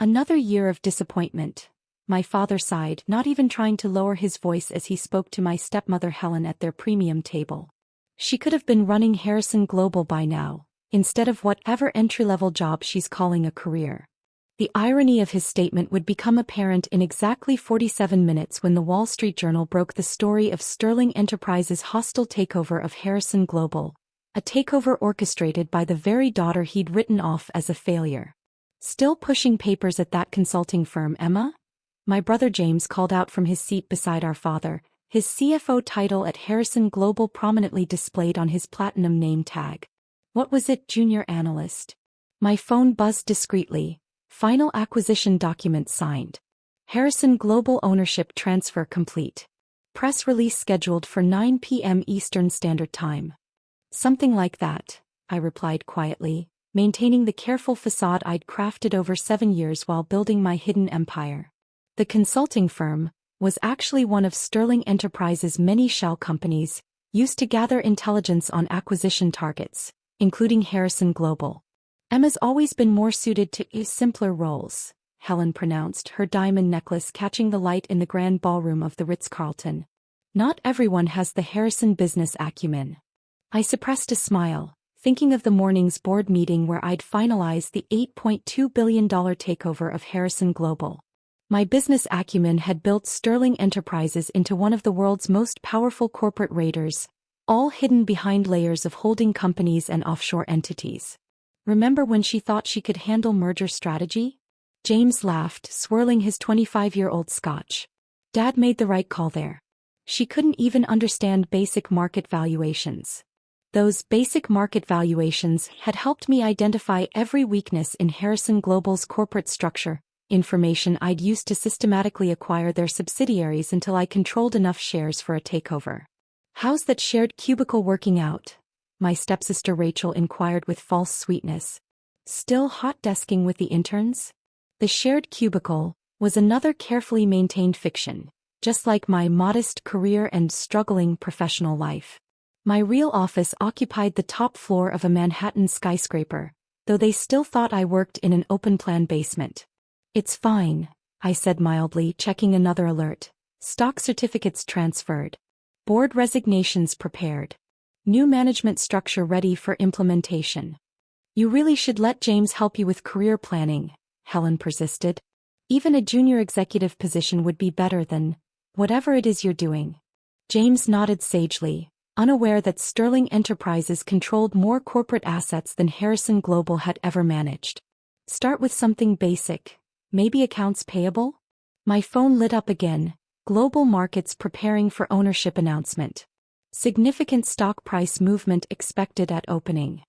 Another year of disappointment. My father sighed, not even trying to lower his voice as he spoke to my stepmother Helen at their premium table. She could have been running Harrison Global by now, instead of whatever entry-level job she's calling a career. The irony of his statement would become apparent in exactly 47 minutes when the Wall Street Journal broke the story of Sterling Enterprises' hostile takeover of Harrison Global, a takeover orchestrated by the very daughter he'd written off as a failure. "Still pushing papers at that consulting firm, Emma?" My brother James called out from his seat beside our father, his CFO title at Harrison Global prominently displayed on his platinum name tag. "What was it, junior analyst?" My phone buzzed discreetly. "Final acquisition documents signed. Harrison Global ownership transfer complete. Press release scheduled for 9 p.m. Eastern Standard Time." "Something like that," I replied quietly, maintaining the careful facade I'd crafted over 7 years while building my hidden empire. The consulting firm was actually one of Sterling Enterprises' many shell companies, used to gather intelligence on acquisition targets, including Harrison Global. "Emma's always been more suited to simpler roles," Helen pronounced, her diamond necklace catching the light in the grand ballroom of the Ritz-Carlton. "Not everyone has the Harrison business acumen." I suppressed a smile, thinking of the morning's board meeting where I'd finalized the $8.2 billion takeover of Harrison Global. My business acumen had built Sterling Enterprises into one of the world's most powerful corporate raiders, all hidden behind layers of holding companies and offshore entities. "Remember when she thought she could handle merger strategy?" James laughed, swirling his 25-year-old scotch. "Dad made the right call there. She couldn't even understand basic market valuations." Those basic market valuations had helped me identify every weakness in Harrison Global's corporate structure, information I'd used to systematically acquire their subsidiaries until I controlled enough shares for a takeover. "How's that shared cubicle working out?" my stepsister Rachel inquired with false sweetness. "Still hot desking with the interns?" The shared cubicle was another carefully maintained fiction, just like my modest career and struggling professional life. My real office occupied the top floor of a Manhattan skyscraper, though they still thought I worked in an open-plan basement. "It's fine," I said mildly, checking another alert. "Stock certificates transferred. Board resignations prepared. New management structure ready for implementation." "You really should let James help you with career planning," Helen persisted. "Even a junior executive position would be better than whatever it is you're doing." James nodded sagely, unaware that Sterling Enterprises controlled more corporate assets than Harrison Global had ever managed. "Start with something basic, maybe accounts payable?" My phone lit up again. Global markets preparing for ownership announcement. Significant stock price movement expected at opening.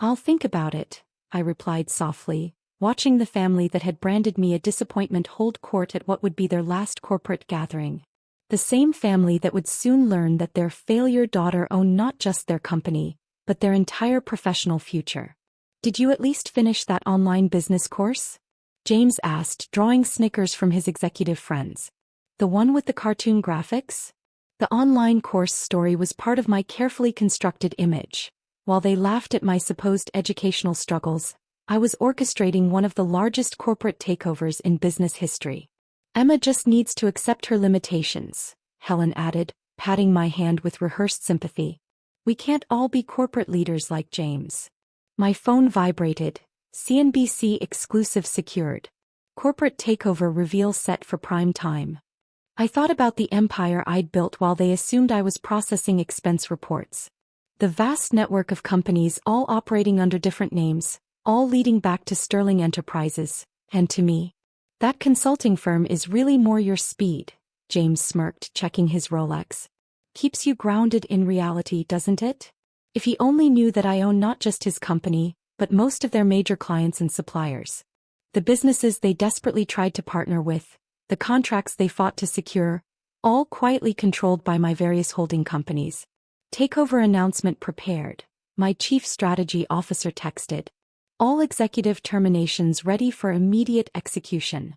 "I'll think about it," I replied softly, watching the family that had branded me a disappointment hold court at what would be their last corporate gathering. The same family that would soon learn that their failure daughter owned not just their company, but their entire professional future. "Did you at least finish that online business course?" James asked, drawing snickers from his executive friends. "The one with the cartoon graphics?" The online course story was part of my carefully constructed image. While they laughed at my supposed educational struggles, I was orchestrating one of the largest corporate takeovers in business history. "Emma just needs to accept her limitations," Helen added, patting my hand with rehearsed sympathy. "We can't all be corporate leaders like James." My phone vibrated. CNBC exclusive secured. Corporate takeover reveal set for prime time. I thought about the empire I'd built while they assumed I was processing expense reports. The vast network of companies all operating under different names, all leading back to Sterling Enterprises, and to me. "That consulting firm is really more your speed," James smirked, checking his Rolex. "Keeps you grounded in reality, doesn't it?" If he only knew that I own not just his company, but most of their major clients and suppliers. The businesses they desperately tried to partner with, the contracts they fought to secure, all quietly controlled by my various holding companies. "Takeover announcement prepared," my chief strategy officer texted. "All executive terminations ready for immediate execution."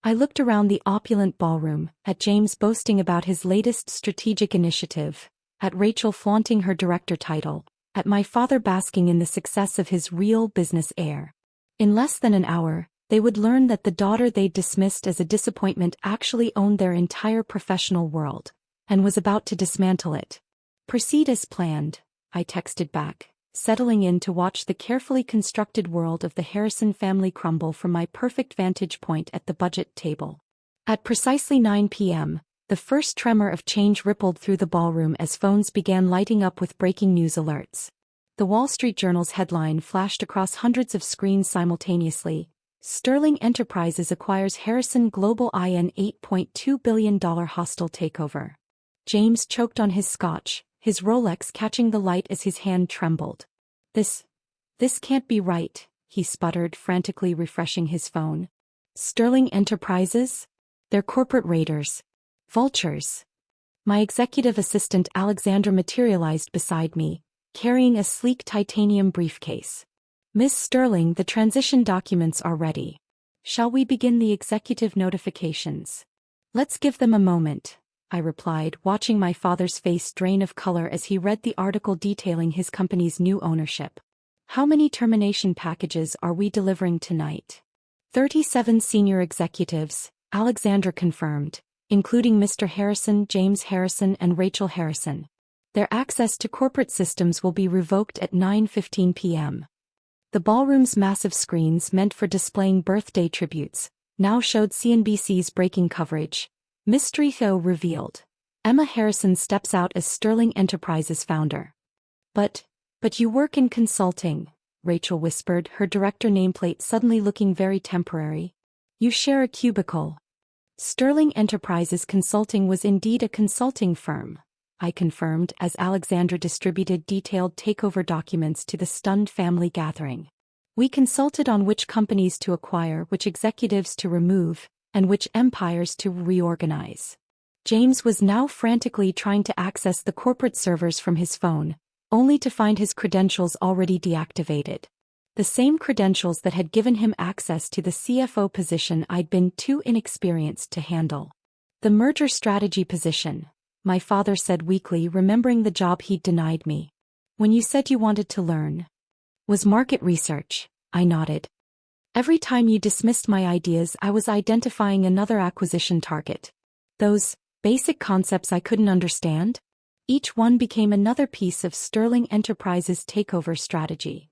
I looked around the opulent ballroom, at James boasting about his latest strategic initiative, at Rachel flaunting her director title, at my father basking in the success of his real business heir. In less than an hour, They would learn that the daughter they'd dismissed as a disappointment actually owned their entire professional world, and was about to dismantle it. "Proceed as planned," I texted back, settling in to watch the carefully constructed world of the Harrison family crumble from my perfect vantage point at the budget table. At precisely 9 p.m., the first tremor of change rippled through the ballroom as phones began lighting up with breaking news alerts. The Wall Street Journal's headline flashed across hundreds of screens simultaneously: Sterling Enterprises acquires Harrison Global in $8.2 billion hostile takeover. James choked on his scotch, his Rolex catching the light as his hand trembled. This can't be right," he sputtered, frantically refreshing his phone. "Sterling Enterprises? They're corporate raiders. Vultures." My executive assistant Alexandra materialized beside me, carrying a sleek titanium briefcase. "Miss Sterling, the transition documents are ready. Shall we begin the executive notifications?" "Let's give them a moment," I replied, watching my father's face drain of color as he read the article detailing his company's new ownership. "How many termination packages are we delivering tonight?" 37 senior executives, Alexandra confirmed, including Mr. Harrison, James Harrison, and Rachel Harrison. Their access to corporate systems will be revoked at 9:15 p.m. The ballroom's massive screens meant for displaying birthday tributes now showed CNBC's breaking coverage. "Mystery show revealed. Emma Harrison steps out as Sterling Enterprises founder." But you work in consulting," Rachel whispered, her director nameplate suddenly looking very temporary. "You share a cubicle." "Sterling Enterprises Consulting was indeed a consulting firm," I confirmed as Alexandra distributed detailed takeover documents to the stunned family gathering. "We consulted on which companies to acquire, which executives to remove, and which empires to reorganize." James was now frantically trying to access the corporate servers from his phone, only to find his credentials already deactivated. The same credentials that had given him access to the CFO position I'd been too inexperienced to handle. "The merger strategy position," my father said weakly, remembering the job he'd denied me. "When you said you wanted to learn." "Was market research," I nodded. "Every time you dismissed my ideas, I was identifying another acquisition target. Those basic concepts I couldn't understand? Each one became another piece of Sterling Enterprises' takeover strategy."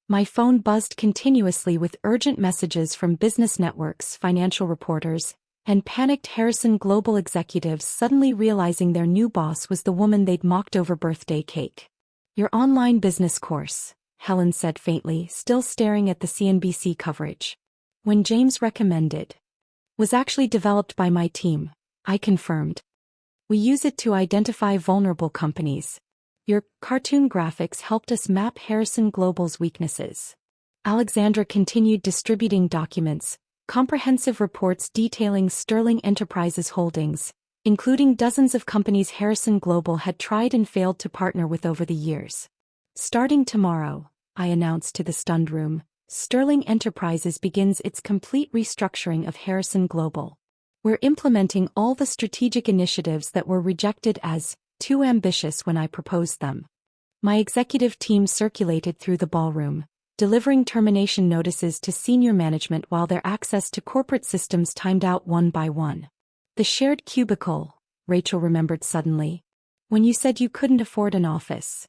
My phone buzzed continuously with urgent messages from business networks, financial reporters, and panicked Harrison Global executives suddenly realizing their new boss was the woman they'd mocked over birthday cake. "Your online business course," Helen said faintly, still staring at the CNBC coverage. "When James recommended." "Was actually developed by my team," I confirmed. "We use it to identify vulnerable companies. Your cartoon graphics helped us map Harrison Global's weaknesses." Alexandra continued distributing documents, comprehensive reports detailing Sterling Enterprises holdings, including dozens of companies Harrison Global had tried and failed to partner with over the years. "Starting tomorrow," I announced to the stunned room, "Sterling Enterprises begins its complete restructuring of Harrison Global. We're implementing all the strategic initiatives that were rejected as too ambitious when I proposed them." My executive team circulated through the ballroom, delivering termination notices to senior management while their access to corporate systems timed out one by one. "The shared cubicle," Rachel remembered suddenly. "When you said you couldn't afford an office."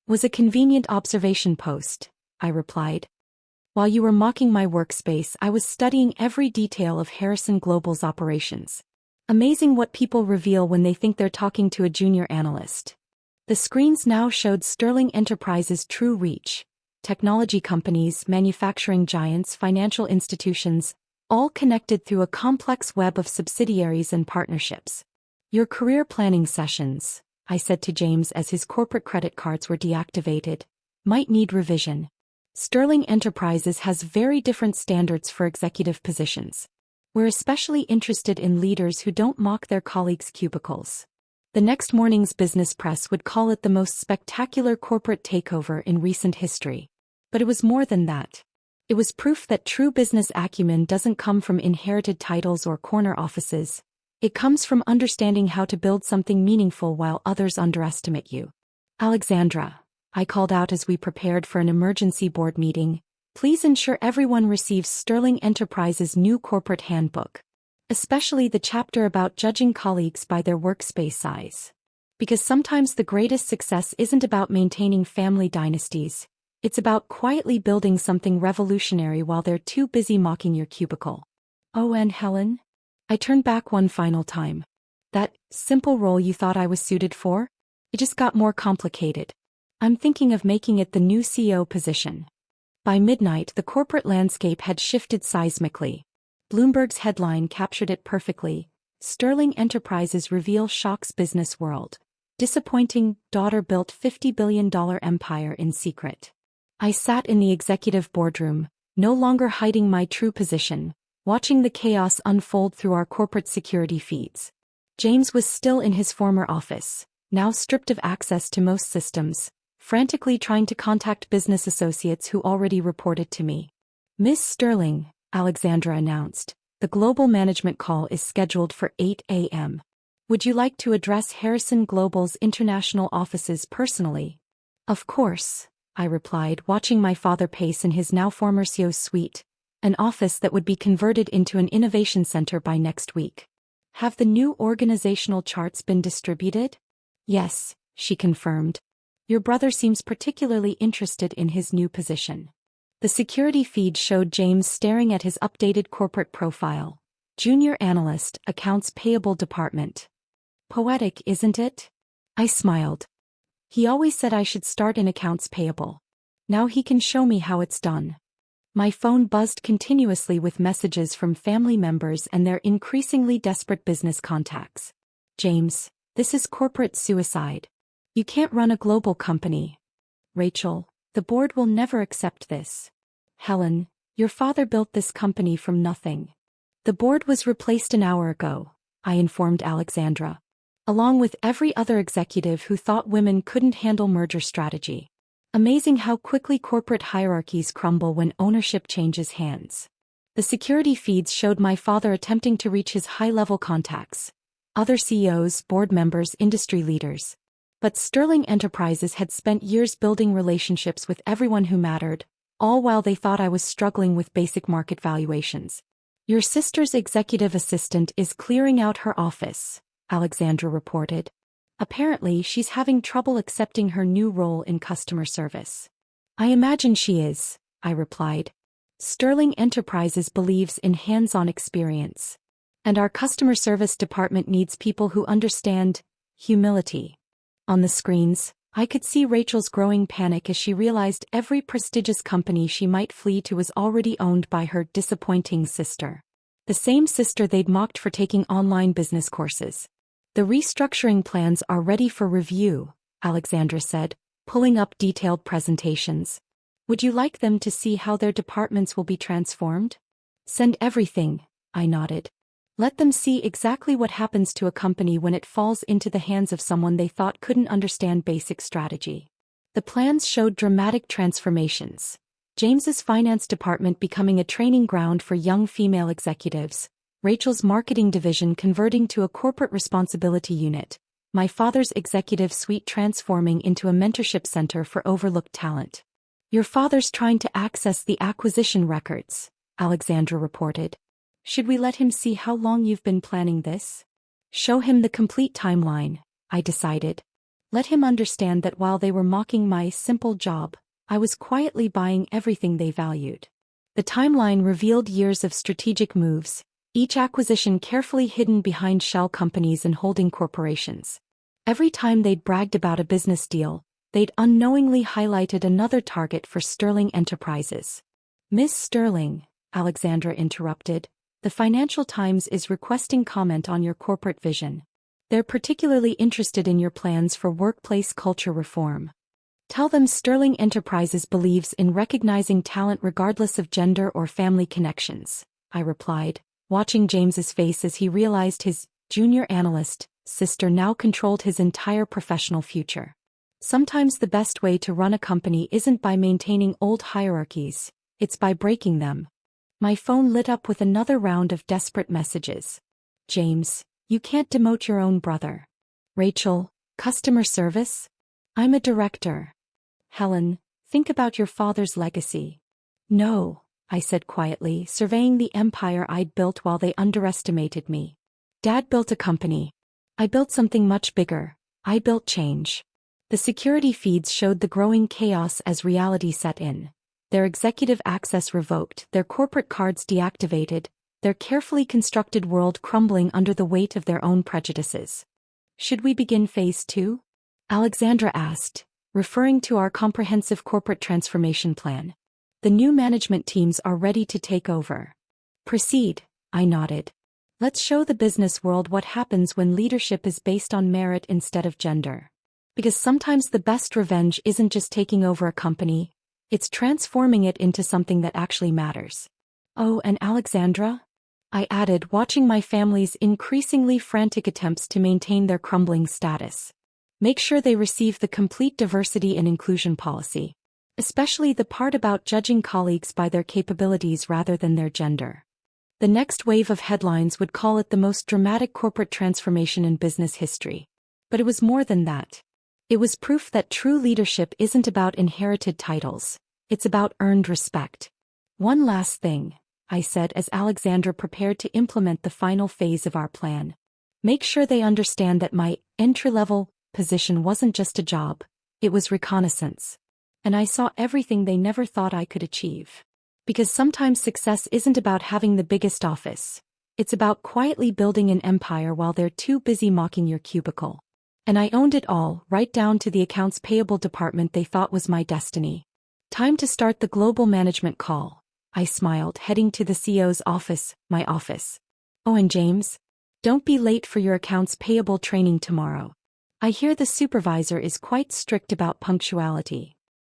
"Was a convenient observation post," I replied. "While you were mocking my workspace, I was studying every detail of Harrison Global's operations. Amazing what people reveal when they think they're talking to a junior analyst." The screens now showed Sterling Enterprises' true reach. Technology companies, manufacturing giants, financial institutions, all connected through a complex web of subsidiaries and partnerships. "Your career planning sessions," I said to James as his corporate credit cards were deactivated, "might need revision. Sterling Enterprises has very different standards for executive positions. We're especially interested in leaders who don't mock their colleagues' cubicles." The next morning's business press would call it the most spectacular corporate takeover in recent history. But it was more than that. It was proof that true business acumen doesn't come from inherited titles or corner offices. It comes from understanding how to build something meaningful while others underestimate you. "Alexandra," I called out as we prepared for an emergency board meeting, Please ensure everyone receives Sterling Enterprises' new corporate handbook, especially the chapter about judging colleagues by their workspace size. Because sometimes the greatest success isn't about maintaining family dynasties, it's about quietly building something revolutionary while they're too busy mocking your cubicle. Oh, and Helen? I turned back one final time. That simple role you thought I was suited for? It just got more complicated. I'm thinking of making it the new CEO position. By midnight, the corporate landscape had shifted seismically. Bloomberg's headline captured it perfectly. Sterling Enterprises reveal shocks business world. Disappointing, daughter built $50 billion empire in secret. I sat in the executive boardroom, no longer hiding my true position, watching the chaos unfold through our corporate security feeds. James was still in his former office, now stripped of access to most systems, frantically trying to contact business associates who already reported to me. Miss Sterling, Alexandra announced, the global management call is scheduled for 8 a.m. Would you like to address Harrison Global's international offices personally? Of course, I replied, watching my father pace in his now former CEO's suite, an office that would be converted into an innovation center by next week. Have the new organizational charts been distributed? Yes, she confirmed. Your brother seems particularly interested in his new position. The security feed showed James staring at his updated corporate profile. Junior analyst, accounts payable department. Poetic, isn't it? I smiled. He always said I should start in accounts payable. Now he can show me how it's done. My phone buzzed continuously with messages from family members and their increasingly desperate business contacts. James, this is corporate suicide. You can't run a global company. Rachel, the board will never accept this. Helen, your father built this company from nothing. The board was replaced an hour ago, I informed Alexandra, along with every other executive who thought women couldn't handle merger strategy. Amazing how quickly corporate hierarchies crumble when ownership changes hands. The security feeds showed my father attempting to reach his high-level contacts, other CEOs, board members, industry leaders. But Sterling Enterprises had spent years building relationships with everyone who mattered, all while they thought I was struggling with basic market valuations. Your sister's executive assistant is clearing out her office, Alexandra reported. Apparently, she's having trouble accepting her new role in customer service. I imagine she is, I replied. Sterling Enterprises believes in hands-on experience. And our customer service department needs people who understand humility. On the screens, I could see Rachel's growing panic as she realized every prestigious company she might flee to was already owned by her disappointing sister. The same sister they'd mocked for taking online business courses. The restructuring plans are ready for review, Alexandra said, pulling up detailed presentations. Would you like them to see how their departments will be transformed? Send everything, I nodded. Let them see exactly what happens to a company when it falls into the hands of someone they thought couldn't understand basic strategy. The plans showed dramatic transformations. James's finance department becoming a training ground for young female executives, Rachel's marketing division converting to a corporate responsibility unit, my father's executive suite transforming into a mentorship center for overlooked talent. Your father's trying to access the acquisition records, Alexandra reported. Should we let him see how long you've been planning this? Show him the complete timeline, I decided. Let him understand that while they were mocking my simple job, I was quietly buying everything they valued. The timeline revealed years of strategic moves, each acquisition carefully hidden behind shell companies and holding corporations. Every time they'd bragged about a business deal, they'd unknowingly highlighted another target for Sterling Enterprises. Miss Sterling, Alexandra interrupted. The Financial Times is requesting comment on your corporate vision. They're particularly interested in your plans for workplace culture reform. Tell them Sterling Enterprises believes in recognizing talent regardless of gender or family connections, I replied, watching James's face as he realized his junior analyst sister now controlled his entire professional future. Sometimes the best way to run a company isn't by maintaining old hierarchies, it's by breaking them. My phone lit up with another round of desperate messages. James, you can't demote your own brother. Rachel, customer service? I'm a director. Helen, think about your father's legacy. No, I said quietly, surveying the empire I'd built while they underestimated me. Dad built a company. I built something much bigger. I built change. The security feeds showed the growing chaos as reality set in. Their executive access revoked, their corporate cards deactivated, their carefully constructed world crumbling under the weight of their own prejudices. Should we begin phase 2? Alexandra asked, referring to our comprehensive corporate transformation plan. The new management teams are ready to take over. Proceed, I nodded. Let's show the business world what happens when leadership is based on merit instead of gender. Because sometimes the best revenge isn't just taking over a company, it's transforming it into something that actually matters. Oh, and Alexandra? I added, watching my family's increasingly frantic attempts to maintain their crumbling status. Make sure they receive the complete diversity and inclusion policy. Especially the part about judging colleagues by their capabilities rather than their gender. The next wave of headlines would call it the most dramatic corporate transformation in business history. But it was more than that. It was proof that true leadership isn't about inherited titles. It's about earned respect. One last thing, I said as Alexandra prepared to implement the final phase of our plan. Make sure they understand that my entry-level position wasn't just a job, it was reconnaissance. And I saw everything they never thought I could achieve. Because sometimes success isn't about having the biggest office. It's about quietly building an empire while they're too busy mocking your cubicle. And I owned it all, right down to the accounts payable department they thought was my destiny. Time to start the global management call. I smiled, heading to the CEO's office, my office. Oh, and James? Don't be late for your accounts payable training tomorrow. I hear the supervisor is quite strict about punctuality.